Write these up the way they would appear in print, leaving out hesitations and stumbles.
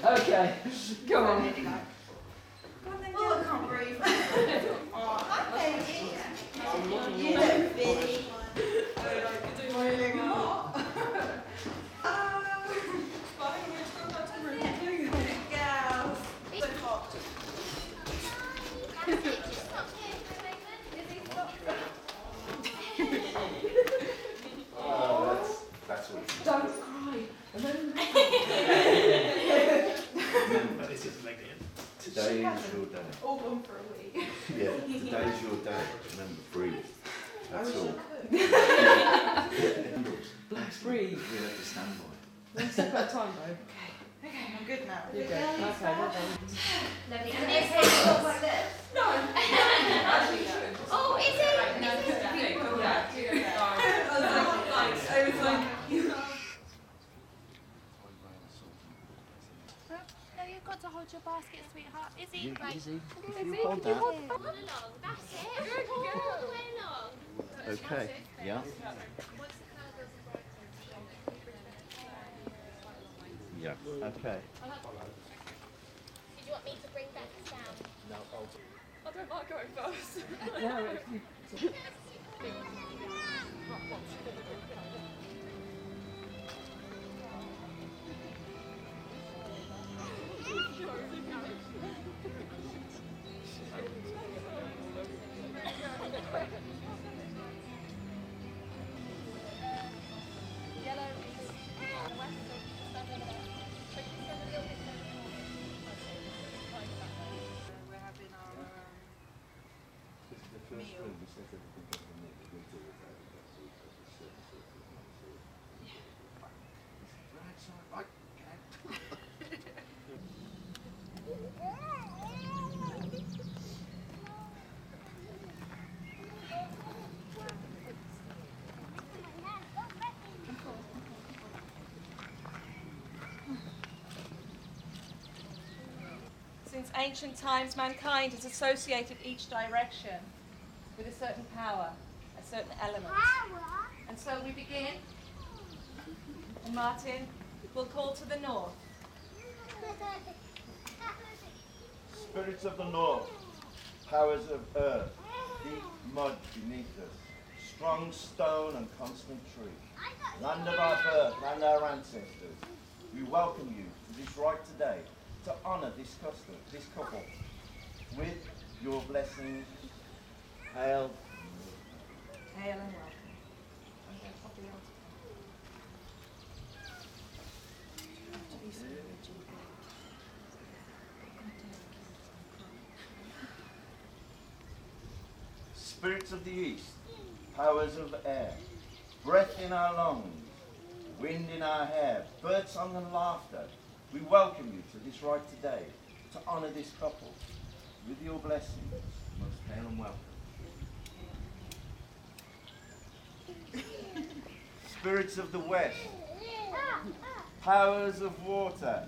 Okay, come on. Oh, I can't breathe. You look fit. Boiling hot. Gals. So hot. Oh, that's what it's Don't cry. Remember, today is your day. All gone for a week. Yeah, today is your day. Remember, breathe. That's all. Let's breathe. We have to stand by. Let's take our time, though. Okay, I'm good now. You go. Okay, well done. Lovely. Can you take it off like this? No. Oh, is it? No, Is it? I was like, No, you've got to hold your basket, sweetheart. Izzy, right. Easy. Izzy, hold that. Hold along. That's it. Good girl. All the way along. Okay. Yeah. Yeah. Okay. Did you want me to bring that down? No, I don't like going first. No, Yellow is west, so just under there. So you can stand a little bit we're having our This is the first meal. room. We set everything up and then we'll do it out of that. So we've got the service of the night. Right side, right. Since ancient times, mankind has associated each direction with a certain power, a certain element. And so we begin, and Martin will call to the north. Spirits of the north, powers of earth, deep mud beneath us, strong stone and constant tree, land of our birth, land of our ancestors, we welcome you to this rite today to honour this custom, this couple, with your blessings. Hail. Hail and welcome. I'm going to pop the altar. Spirits of the east, powers of air, breath in our lungs, wind in our hair, birdsong and laughter, we welcome you to this rite today to honour this couple with your blessings. Most hail and welcome. Spirits of the west, powers of water,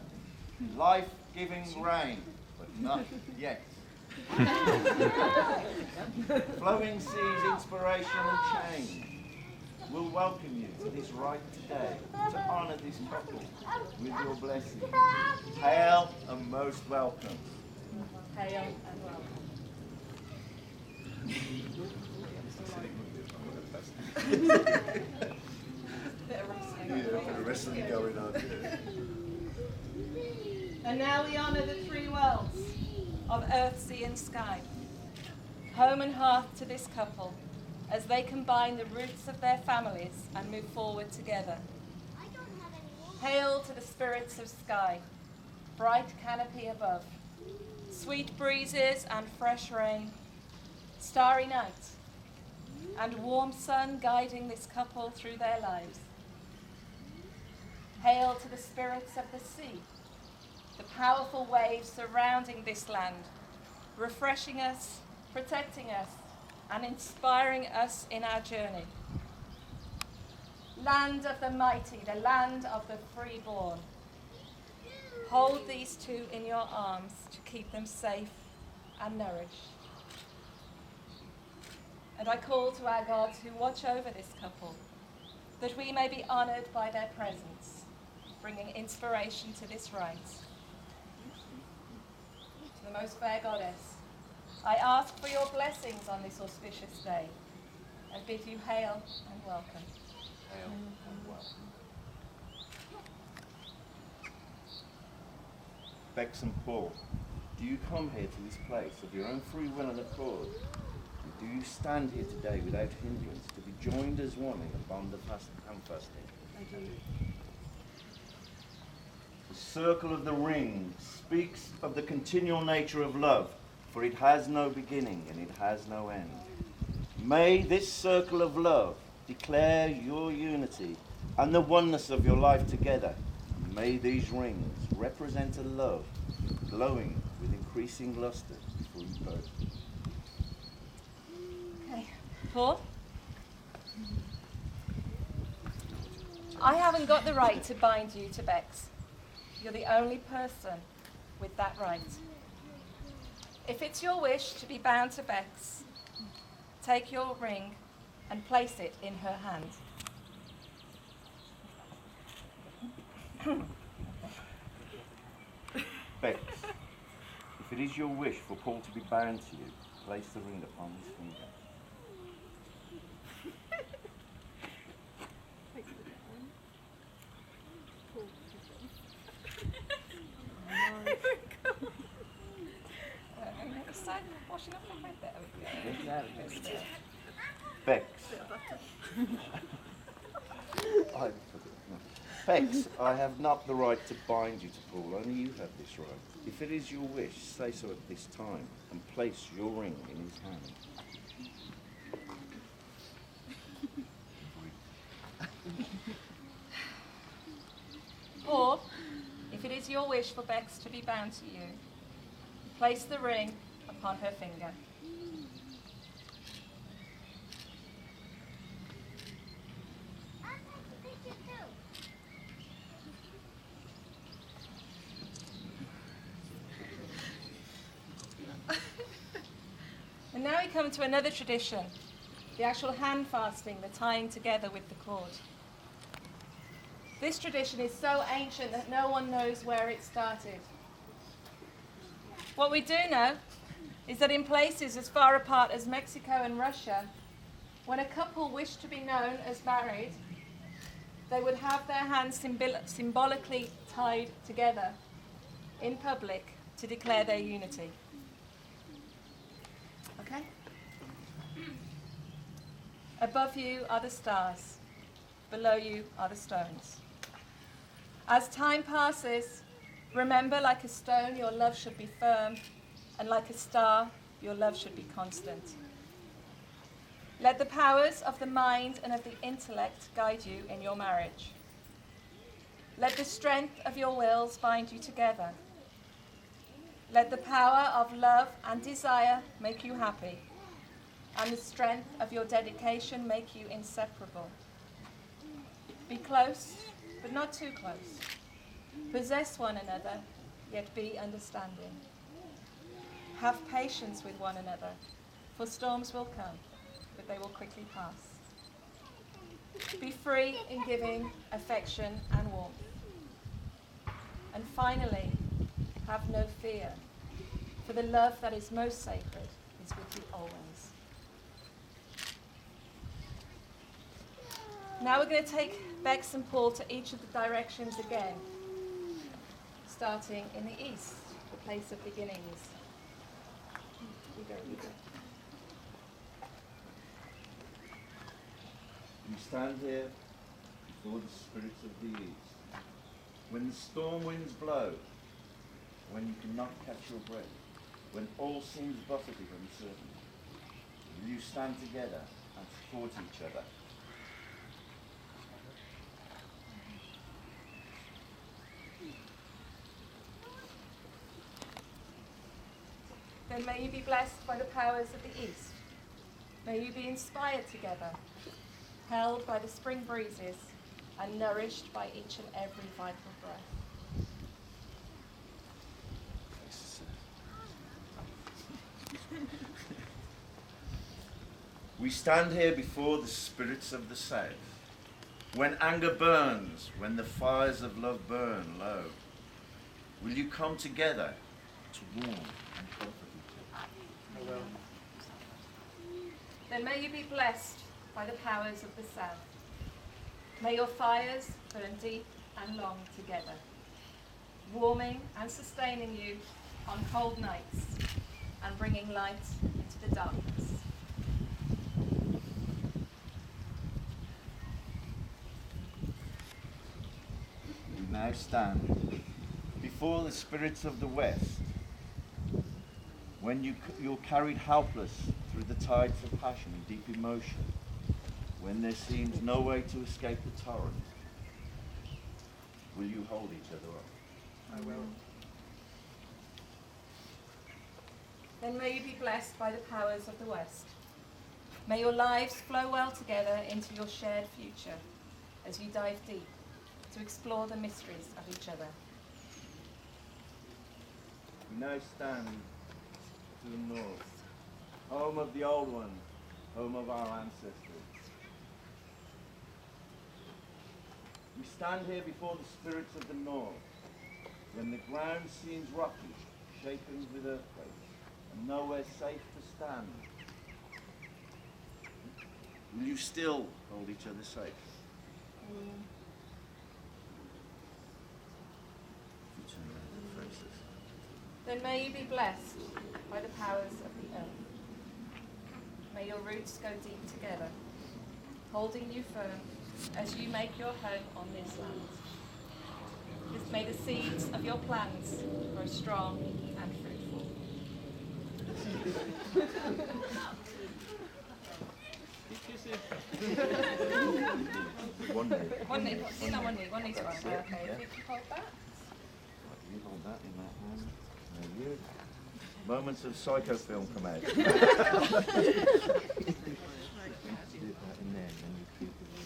life-giving rain, but not yet. Flowing seas, inspiration and change. We'll welcome you to this rite today to honour this couple with your blessing. Hail and most welcome. Hail and welcome. Yeah, wrestling going on. And now we honour the three worlds of earth, sea and sky. Home and hearth to this couple as they combine the roots of their families and move forward together. Hail to the spirits of sky, bright canopy above, sweet breezes and fresh rain, starry night, and warm sun guiding this couple through their lives. Hail to the spirits of the sea, the powerful waves surrounding this land, refreshing us, protecting us, and inspiring us in our journey. Land of the mighty, the land of the freeborn. Hold these two in your arms to keep them safe and nourished. And I call to our gods who watch over this couple, that we may be honoured by their presence, bringing inspiration to this rite. the most fair goddess, I ask for your blessings on this auspicious day and bid you hail and welcome. Hail and welcome. Bex and Paul, do you come here to this place of your own free will and accord? And do you stand here today without hindrance to be joined as one in the bond of handfasting? I do. The circle of the ring speaks of the continual nature of love, for it has no beginning and it has no end. May this circle of love declare your unity and the oneness of your life together. May these rings represent a love glowing with increasing luster for you both. Okay. Paul? I haven't got the right to bind you to Bex. You're the only person with that right. If it's your wish to be bound to Bex, take your ring and place it in her hand. Bex, if it is your wish for Paul to be bound to you, place the ring upon his finger. Washing up my head there. Bex. Bex, I have not the right to bind you to Paul, only you have this right. If it is your wish, say so at this time, and place your ring in his hand. Or, if it is your wish for Bex to be bound to you, place the ring upon her finger. And now we come to another tradition, the actual hand fasting, the tying together with the cord. This tradition is so ancient that no one knows where it started. What we do know is that in places as far apart as Mexico and Russia, when a couple wished to be known as married, they would have their hands symbolically tied together in public to declare their unity. Okay? Above you are the stars, below you are the stones. As time passes, remember, like a stone, your love should be firm, and like a star, your love should be constant. Let the powers of the mind and of the intellect guide you in your marriage. Let the strength of your wills bind you together. Let the power of love and desire make you happy, and the strength of your dedication make you inseparable. Be close, but not too close. Possess one another, yet be understanding. Have patience with one another, for storms will come, but they will quickly pass. Be free in giving affection and warmth. And finally, have no fear, for the love that is most sacred is with you always. Now we're going to take Bex and Paul to each of the directions again, starting in the east, the place of beginnings. You go. You stand here before the spirits of the east. When the storm winds blow, when you cannot catch your breath, when all seems buffeted and uncertain, will you stand together and support each other? Then may you be blessed by the powers of the east. May you be inspired together, held by the spring breezes, and nourished by each and every vital breath. We stand here before the spirits of the south. When anger burns, when the fires of love burn low, will you come together to warm and comfort each other. I will. Then may you be blessed by the powers of the south. May your fires burn deep and long together, warming and sustaining you on cold nights and bringing light into the darkness. We now stand before the spirits of the West. When you're carried helpless through the tides of passion and deep emotion, when there seems no way to escape the torrent, will you hold each other up? I will. Then may you be blessed by the powers of the West. May your lives flow well together into your shared future as you dive deep to explore the mysteries of each other. We now stand to the north, home of the old ones, home of our ancestors. We stand here before the spirits of the north, when the ground seems rocky, shaken with earthquakes, and nowhere safe to stand. Will you still hold each other safe? You turn around and face us. Then may you be blessed by the powers of the earth. May your roots go deep together, holding you firm as you make your home on this land. May the seeds of your plans grow strong and fruitful. One knee. One knee, sit on one knee to one. Okay, if you can hold that. You hold that in that hand. There you. Moments of psychofilm come out. You dip that in there, and then you keep it in.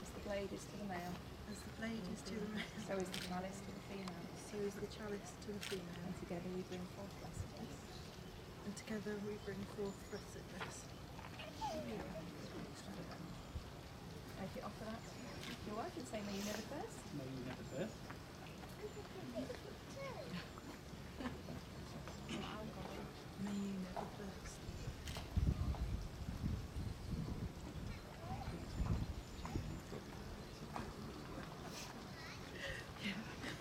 As the blade is to the male, As the blade is to the male, so is the chalice to the female. so is the chalice to the female. And together we bring forth blessedness. And together we bring forth blessedness. If you offer that to your wife, you'd say, may you never thirst. May you never thirst. May you never thirst.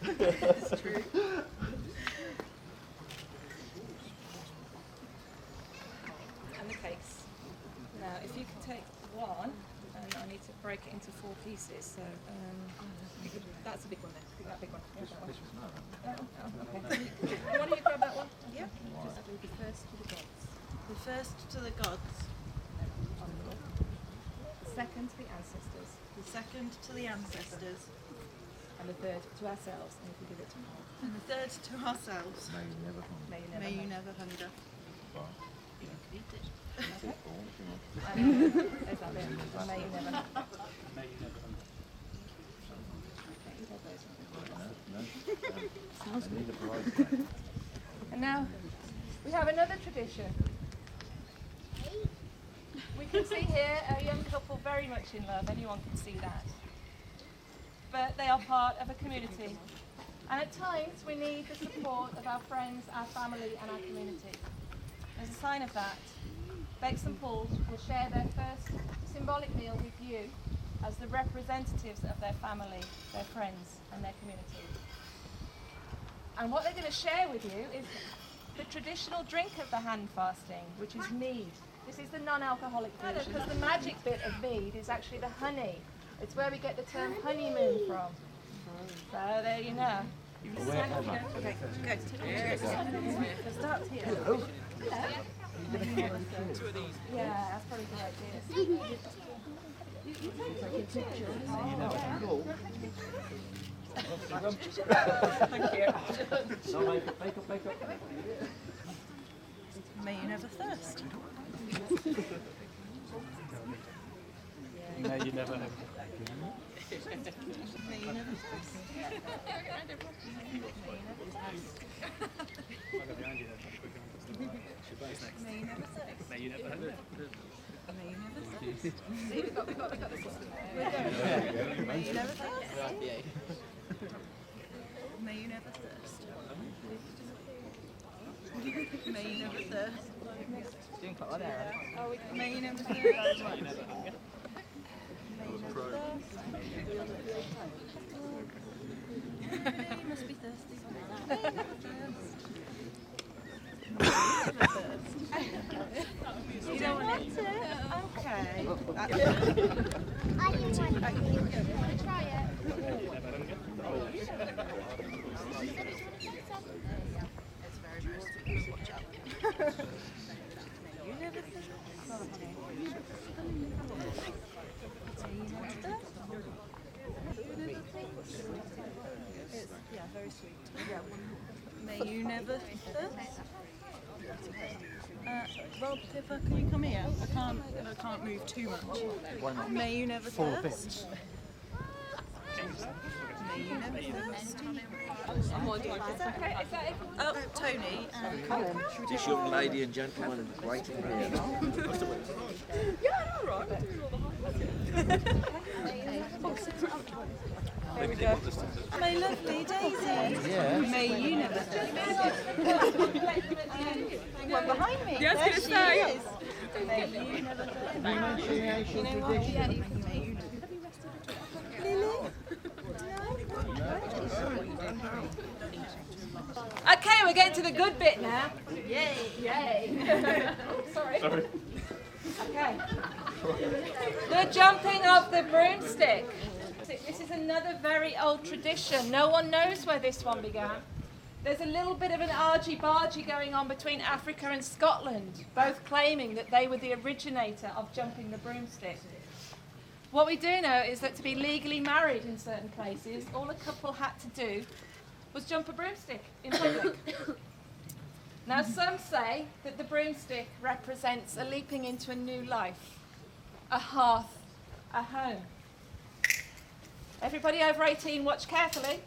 It's true. And the case. Now, if you can take one, and I need to break it into 4 pieces. So that's a big one there. That big one. Yeah, that one. Oh, okay. Why don't you grab that one? Yep. Just do the first to the gods. The first to the gods, The second to the ancestors. the second to the ancestors, And the third to ourselves. And if you give it to God. and the third to ourselves. May you never hunger. May you never May you hunger. never hunger. Well, You can eat it. Okay. all, if you want. And there's that bit. And may you never hunger. May you never hunger. Okay, you have those. No, I need a bride. And now we have another tradition. We can see here a young couple very much in love. Anyone can see that. But they are part of a community. And at times we need the support of our friends, our family and our community. As a sign of that, Bakes and Pauls will share their first symbolic meal with you as the representatives of their family, their friends and their community. And what they're going to share with you is the traditional drink of the hand fasting, which is mead. This is the non-alcoholic version, because the magic bit of mead is actually the honey. It's where we get the term honeymoon from. So there you know. Okay, go. So start here. Yeah, that's probably a good idea. Thank you. No, make up. May you never thirst. May you never hunger. May you never thirst. I'll go behind you then. May you never thirst. May you never hunger. May you never thirst. See, we've got the system there. May you never thirst. May you never thirst. May you never thirst. Doing quite well there. May you never thirst. May you never thirst. You must be thirsty. May you never thirst. You don't want it? Okay. I didn't want it. Want to try it? It's very nice. Watch out. You never thirst. It's, yeah, very sweet. Yeah. May you never thirst. Rob, Pippa, can you come here? I can't move too much. Why not? May you never 4 thirst. bits. May you never thirst. Is that okay? Is that it? Oh, Tony. This young lady and gentleman waiting here. Yeah, all right. I'm doing all the high. There we go. My lovely Daisy. Yeah. May you never thirst. One behind me. Yeah, I was There gonna she say. is. May you never thirst. Renunciation tradition. May you Lily? Okay, we're getting to the good bit now. Yay! Yay! Sorry. Okay. The jumping of the broomstick. This is another very old tradition. No one knows where this one began. There's a little bit of an argy-bargy going on between Africa and Scotland, both claiming that they were the originator of jumping the broomstick. What we do know is that to be legally married in certain places, all a couple had to do was jump a broomstick in public. Now, some say that the broomstick represents a leaping into a new life, a hearth, a home. Everybody over 18, watch carefully.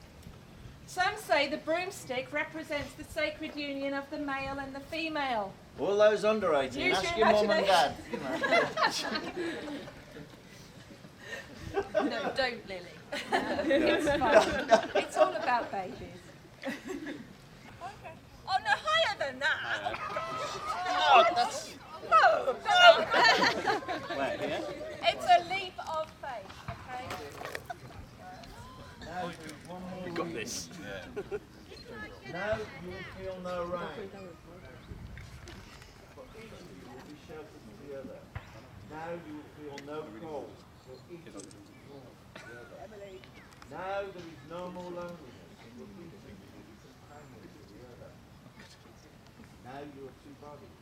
Some say the broomstick represents the sacred union of the male and the female. All those under 18, Use ask your your mum and dad. No, don't, Lily. It's fine. It's all about babies. Oh, no, higher than that. Oh, that's... No, Where, here? It's a leap of faith, okay? Now, one more. We've got this. Now you will feel no rain. For each of you will be sheltered from the other. Now you will feel no cold. For each of you will be warm from the other. Now there is no more loneliness. And for each of you will be companions to the other. Now you are two bodies.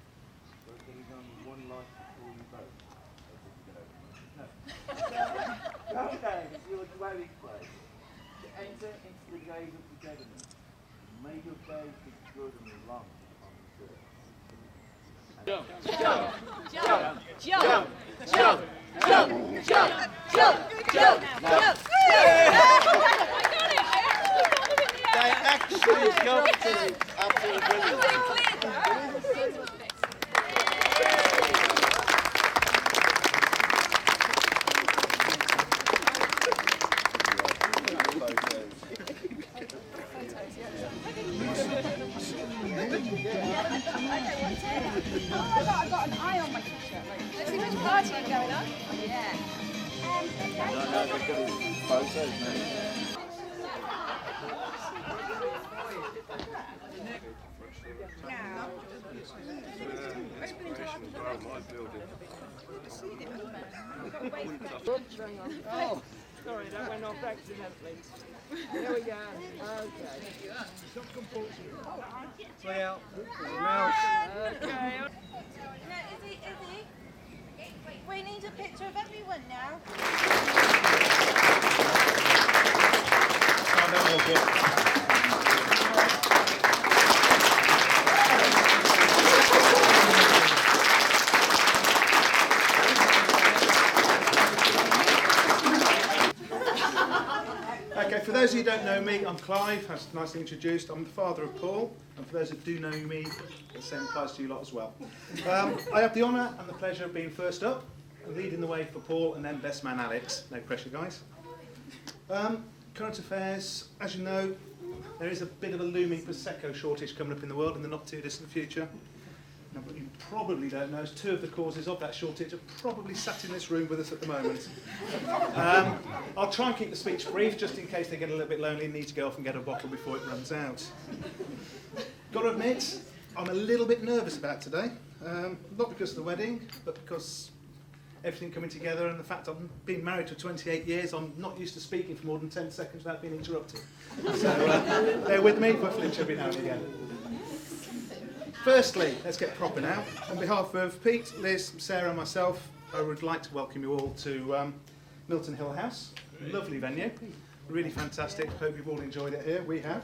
But there is only one life before you both. No. Okay, your dwelling place. To enter into the days of togetherness. May your days be good and long on this earth. Jump, jump, jump, jump, jump, jump, jump, jump, jump, jump. They actually jumped it. Absolutely brilliant. I got an eye on my t-shirt. Let's see which party is going on. Yeah. No, they've got photos, mate. Oh, sorry, that went off accidentally. There we go. Okay. Play out. Okay. Now, Izzy, we need a picture of everyone now. Okay, for those of you who don't know me, I'm Clive, as nicely introduced. I'm the father of Paul, and for those that do know me, the same applies to you lot as well. I have the honour and the pleasure of being first up, leading the way for Paul, and then best man Alex. No pressure, guys. Current affairs, as you know, there is a bit of a looming Prosecco shortage coming up in the world in the not too distant future. Now, what you probably don't know is two of the causes of that shortage are probably sat in this room with us at the moment. I'll try and keep the speech brief just in case they get a little bit lonely and need to go off and get a bottle before it runs out. Got to admit, I'm a little bit nervous about today. Not because of the wedding, but because everything coming together and the fact I've been married for 28 years, I'm not used to speaking for more than 10 seconds without being interrupted. So bear with me, but flinch every now and again. Firstly, let's get proper now. On behalf of Pete, Liz, Sarah and myself, I would like to welcome you all to Milton Hill House. Lovely venue, really fantastic. Hope you've all enjoyed it here. We have.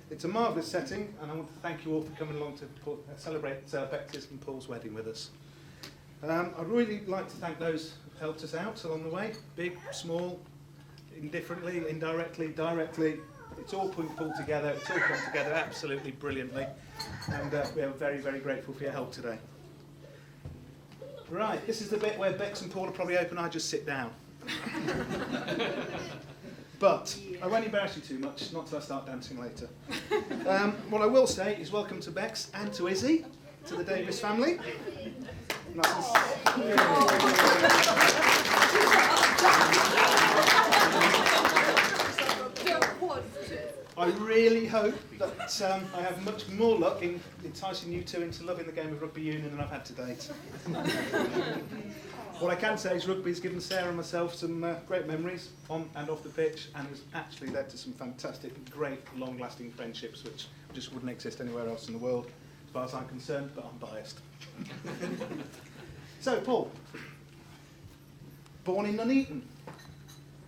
It's a marvellous setting, and I want to thank you all for coming along to celebrate Bex's and Paul's wedding with us. I'd really like to thank those who helped us out along the way, big, small, indifferently, indirectly, directly. It's all pulled together, it's all come together absolutely brilliantly, and we are very, very grateful for your help today. Right, this is the bit where Bex and Paul are probably hoping I just sit down. But I won't embarrass you too much, not till I start dancing later. What I will say is welcome to Bex and to Izzy, to the Davis family. I really hope that I have much more luck in enticing you two into loving the game of rugby union than I've had to date. What I can say is rugby's given Sarah and myself some great memories on and off the pitch, and has actually led to some fantastic, great, long-lasting friendships which just wouldn't exist anywhere else in the world, as far as I'm concerned, but I'm biased. So, Paul, born in Nuneaton,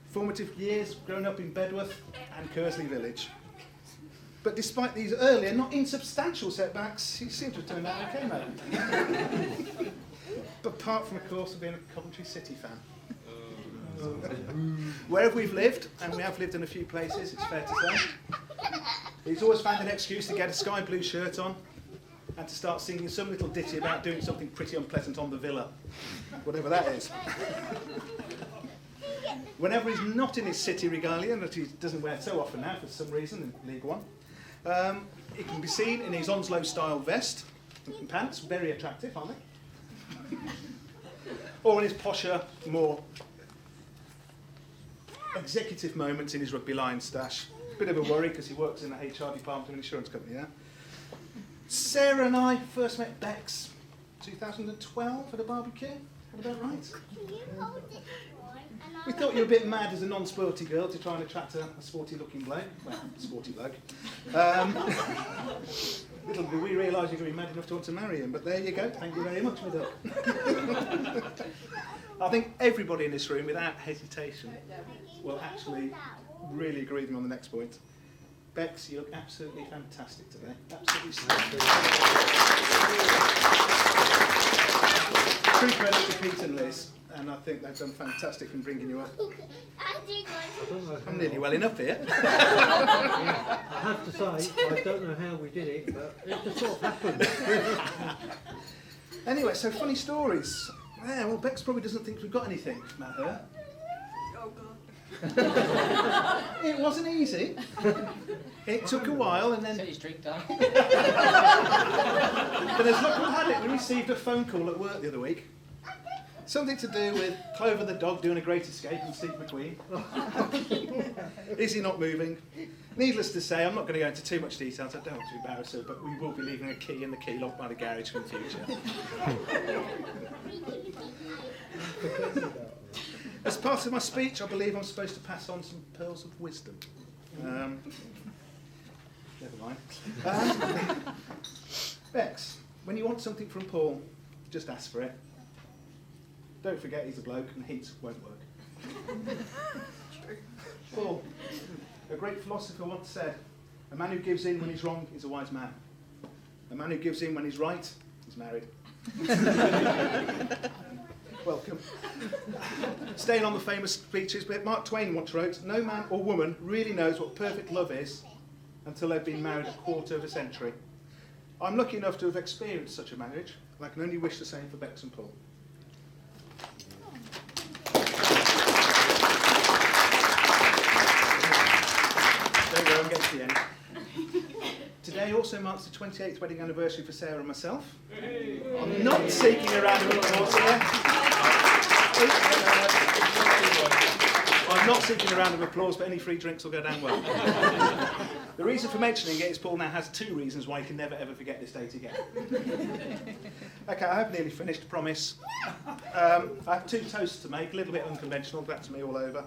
formative years growing up in Bedworth and Kersley Village. But despite these earlier, not insubstantial setbacks, he seemed to have turned out okay, mate. Apart from, of course, being a Coventry City fan. Wherever we've lived, and we have lived in a few places, it's fair to say, he's always found an excuse to get a sky blue shirt on and to start singing some little ditty about doing something pretty unpleasant on the villa, whatever that is. Whenever he's not in his city regalia, that he doesn't wear so often now for some reason in League One, it can be seen in his Onslow-style vest and pants, very attractive, aren't they? Or in his posher, more executive moments in his Rugby Lions stash. Bit of a worry because he works in the HR department of an insurance company there. Sarah and I first met Bex 2012 at a barbecue. Is that about right? We thought you were a bit mad as a non-sporty girl to try and attract a sporty-looking bloke. Well, sporty bloke. Little did we realise you're going to be mad enough to want to marry him, but there you go. Thank you very much, my duck. I think everybody in this room, without hesitation, will actually really agree with me on the next point. Bex, you look absolutely fantastic today. Absolutely stunning. True credit to Pete and Liz, and I think they've done fantastic in bringing you up. I'm nearly well enough here. Yeah, I have to say, I don't know how we did it, but it just sort of happened. Anyway, so funny stories. Yeah, well, Bex probably doesn't think we've got anything about her. Oh, God. It wasn't easy. It took a while, and then... Set your drink down. But as luck would have it, we received a phone call at work the other week. Something to do with Clover the dog doing a great escape and Steve McQueen. Is he not moving? Needless to say, I'm not going to go into too much detail, so I don't want to embarrass her, but we will be leaving a key in the key lock by the garage for the future. As part of my speech, I believe I'm supposed to pass on some pearls of wisdom. Never mind. Bex, when you want something from Paul, just ask for it. Don't forget he's a bloke and heat won't work. Paul, a great philosopher once said, a man who gives in when he's wrong is a wise man. A man who gives in when he's right is married. Welcome. Staying on the famous speeches, but Mark Twain once wrote, no man or woman really knows what perfect love is until they've been married a quarter of a century. I'm lucky enough to have experienced such a marriage, and I can only wish the same for Bex and Paul. There we go, I'm getting to the end. Today also marks the 28th wedding anniversary for Sarah and myself. I'm not seeking a round of applause here. I'm not seeking a round of applause, but any free drinks will go down well. The reason for mentioning it is Paul now has 2 reasons why he can never ever forget this date again. Okay, I have nearly finished, I promise. I have 2 toasts to make, a little bit unconventional, that's me all over.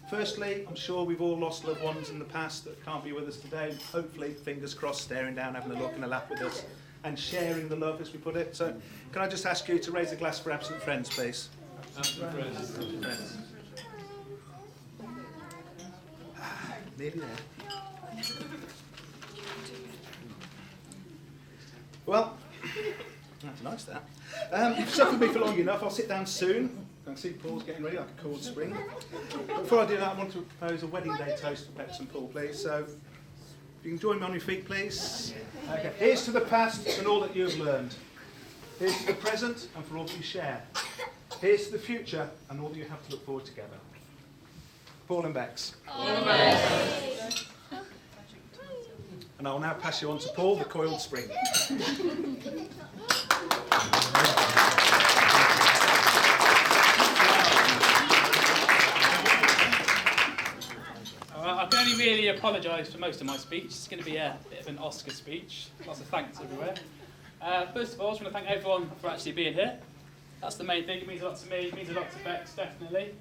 Firstly, I'm sure we've all lost loved ones in the past that can't be with us today. Hopefully, fingers crossed, staring down, having a look and a laugh with us, and sharing the love, as we put it. So, can I just ask you to raise a glass for absent friends, please? Absent friends. Nearly there. Well, that's nice, that. You've suffered me for long enough. I'll sit down soon. I can see Paul's getting ready like a cold spring. But before I do that, I want to propose a wedding day toast for Bex and Paul, please. So, if you can join me on your feet, please. Okay. Here's to the past and all that you have learned. Here's to the present and for all that you share. Here's to the future and all that you have to look forward together. Paul and Bex. And I will now pass you on to Paul, the coiled spring. I can only really apologise for most of my speech. It's going to be a bit of an Oscar speech. Lots of thanks everywhere. First of all, I just want to thank everyone for actually being here. That's the main thing. It means a lot to me. It means a lot to Bex, definitely.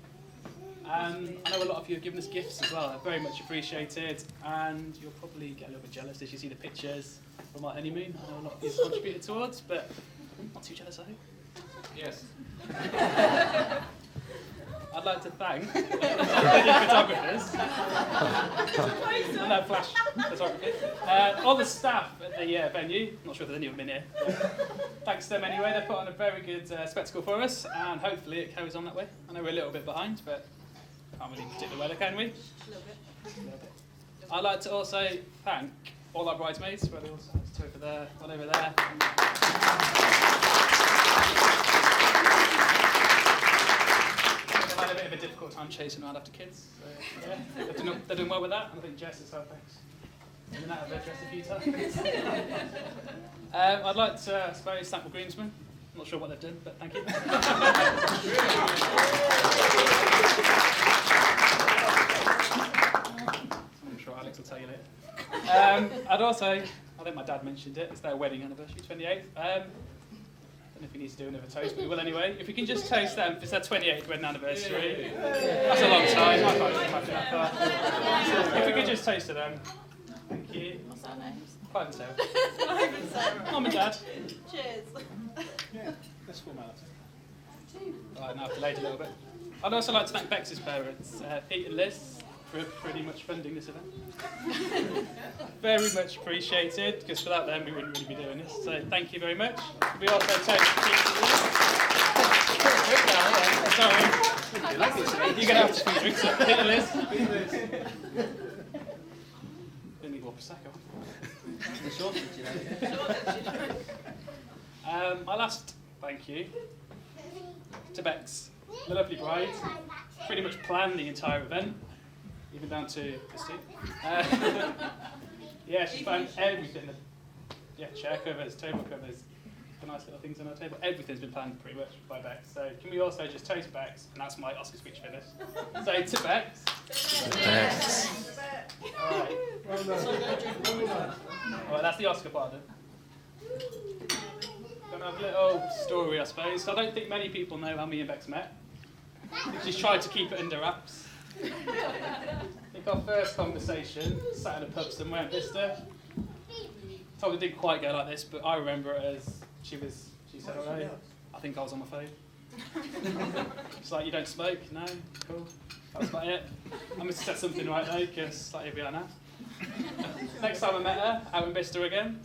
I know a lot of you have given us gifts as well. They're very much appreciated. And you'll probably get a little bit jealous as you see the pictures from our honeymoon. I know a lot of you have contributed towards, but not too jealous, I hope. Yes. I'd like to thank the photographers, and that flash photography, all the staff at the venue. I'm not sure if there's any of them in here. Thanks to them anyway. They put on a very good spectacle for us, and hopefully it carries on that way. I know we're a little bit behind, but can't really predict the weather, can we? A little bit. I'd like to also thank all our bridesmaids, whether it's two over there, one over there. I've had a bit of a difficult time chasing around after kids, so yeah, they're doing well with that, and I think Jess is well, thanks. I've been out of her dress a few times. I'd like to, I suppose, thank the groomsmen. I'm not sure what they've done, but thank you. I'm sure Alex will tell you later. I'd also, I think my dad mentioned it, it's their wedding anniversary, 28th. I don't know if we need to do another toast, but we will anyway. If we can just toast them, it's their 28th wedding anniversary. That's a long time. I can't imagine that far. If we could just toast to them. Thank you. What's our names? Clive and Sarah. Clive and Sarah. Mum and Dad. Cheers. Yeah, that's formality. Right, now I've delayed a little bit. I'd also like to thank Bex's parents, Pete and Liz, for pretty much funding this event. Very much appreciated, because without them we wouldn't really be doing this. So thank you very much. We also toast Pete and Liz. Sorry. You're going to have to speak drinks up. Pete and Liz. Don't need more Prosecco. The shortage, you know. My last thank you to Bex, the lovely bride. Pretty much planned the entire event, even down to this too. Yeah, she's planned everything. Yeah, chair covers, table covers, the nice little things on our table. Everything's been planned pretty much by Bex. So can we also just toast Bex? And that's my Oscar speech finished. So to Bex. Bex. Alright. Alright, that's the Oscar part then. Gonna have a little story, I suppose. I don't think many people know how me and Bex met. She's tried to keep it under wraps. I think our first conversation sat in a pub somewhere in Vista. Probably didn't quite go like this, but I remember it as she said, alright, I think I was on my phone. She's like, you don't smoke? No? Cool. That was about it. I must have said something right though, because like, here we are now. Next time I met her, out in Bicester again,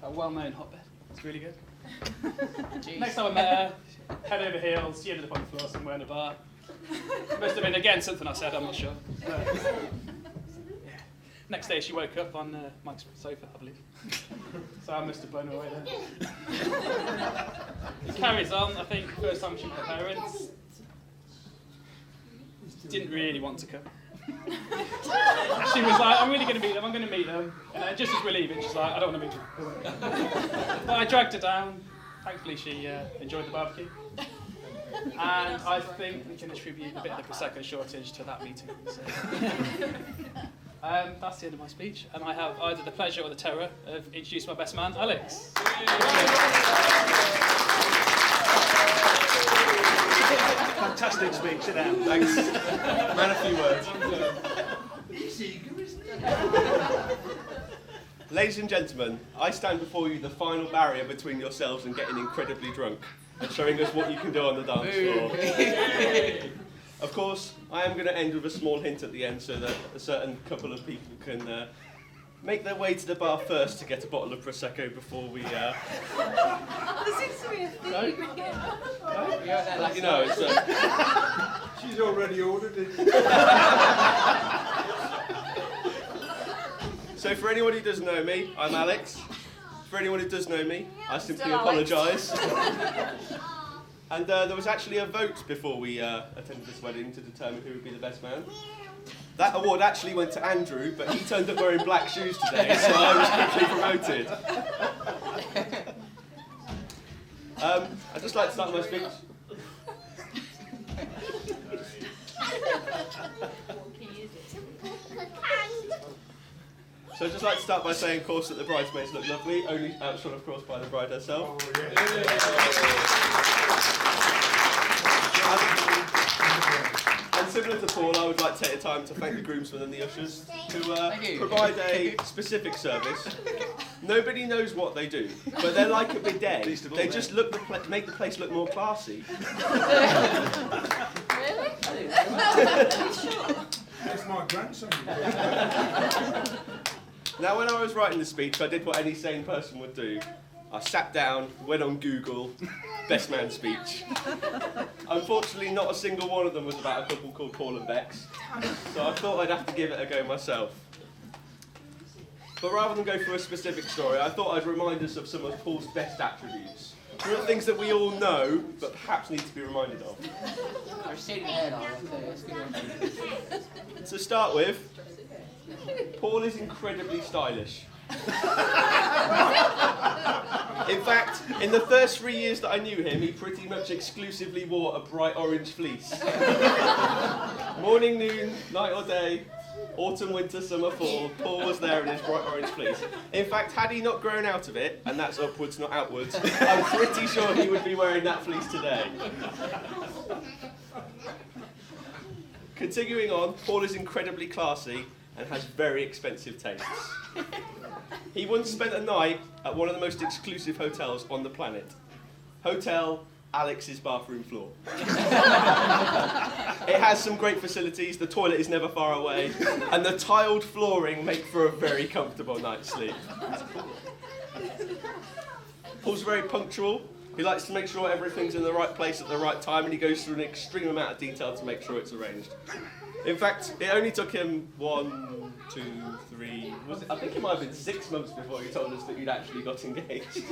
a well-known hotbed. It's really good. Next time I met her, head over heels, she ended up on the floor somewhere in a bar. Must have been again something I said, I'm not sure. But, yeah. Next day she woke up on Mike's sofa, I believe. So I must have blown her away then. It carries on, I think, first time she met her parents. Didn't really want to come. She was like, I'm really going to meet them, I'm going to meet them. And then just as we're leaving, she's like, I don't want to meet them. But I dragged her down. Thankfully, she enjoyed the barbecue. And I think we can attribute a bit of the Prosecco shortage to that meeting. So. That's the end of my speech. And I have either the pleasure or the terror of introducing my best man, Alex. Fantastic speech, sit down. Thanks. Man, a few words. Ladies and gentlemen, I stand before you the final barrier between yourselves and getting incredibly drunk and showing us what you can do on the dance floor. Of course, I am going to end with a small hint at the end so that a certain couple of people can make their way to the bar first to get a bottle of Prosecco before we... There seems to be a theme here. Let you know, it's... She's already ordered it. So for anyone who doesn't know me, I'm Alex. For anyone who does know me, I simply Still Alex. apologise. And there was actually a vote before we attended this wedding to determine who would be the best man. That award actually went to Andrew, but he turned up wearing black shoes today, so I was quickly promoted. I'd just like to start my speech. So I'd just like to start by saying, of course, that the bridesmaids look lovely, only outshone, of course, by the bride herself. And similar to Paul, I would like to take the time to thank the groomsmen and the ushers who provide a specific service. Nobody knows what they do, but they're like a bidet. They just make the place look more classy. Really? That's my grandson. Now, when I was writing the speech, I did what any sane person would do. I sat down, went on Google, best man speech. Unfortunately, not a single one of them was about a couple called Paul and Bex, so I thought I'd have to give it a go myself. But rather than go through a specific story, I thought I'd remind us of some of Paul's best attributes. There are things that we all know, but perhaps need to be reminded of. To start with, Paul is incredibly stylish. In fact, in the first 3 years that I knew him, he pretty much exclusively wore a bright orange fleece. Morning, noon, night or day, autumn, winter, summer, fall, Paul was there in his bright orange fleece. In fact, had he not grown out of it, and that's upwards, not outwards, I'm pretty sure he would be wearing that fleece today. Continuing on, Paul is incredibly classy and has very expensive tastes. He once spent a night at one of the most exclusive hotels on the planet. Hotel Alex's bathroom floor. It has some great facilities, the toilet is never far away, and the tiled flooring make for a very comfortable night's sleep. Paul's very punctual. He likes to make sure everything's in the right place at the right time, and he goes through an extreme amount of detail to make sure it's arranged. In fact, it only took him 1, 2, 3, I think it might have been 6 months before he told us that you'd actually got engaged.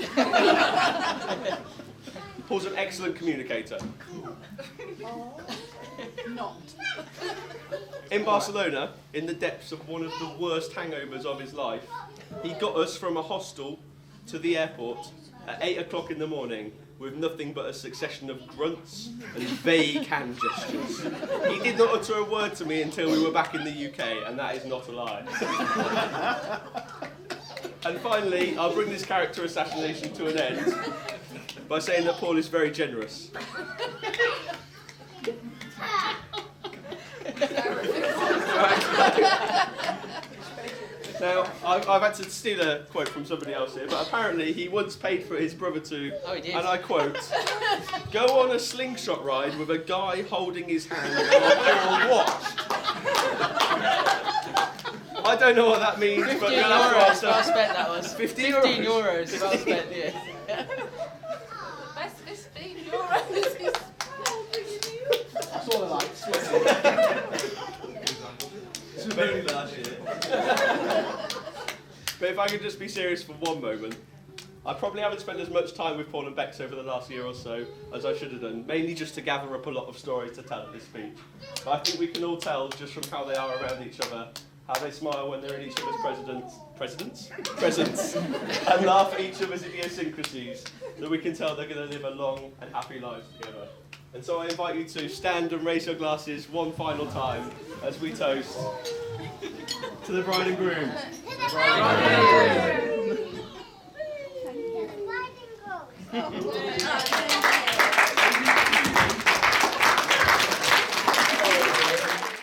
Paul's an excellent communicator. Not. In Barcelona, in the depths of one of the worst hangovers of his life, he got us from a hostel to the airport at 8 o'clock in the morning with nothing but a succession of grunts and vague hand gestures. He did not utter a word to me until we were back in the UK, and that is not a lie. And finally, I'll bring this character assassination to an end by saying that Paul is very generous. Now, I've had to steal a quote from somebody else here, but apparently he once paid for his brother to, and I quote, go on a slingshot ride with a guy holding his hand while Paul watched. I don't know what that means, but €15 well spent that was. 15 euros well spent, yeah. Best 15 euros is That's all I like. It's very last year. But if I could just be serious for one moment, I probably haven't spent as much time with Paul and Bex over the last year or so as I should have done, mainly just to gather up a lot of stories to tell at this speech. But I think we can all tell just from how they are around each other, how they smile when they're in each other's presence, and laugh at each other's idiosyncrasies, that we can tell they're going to live a long and happy life together. And so I invite you to stand and raise your glasses one final time as we toast to the bride and groom.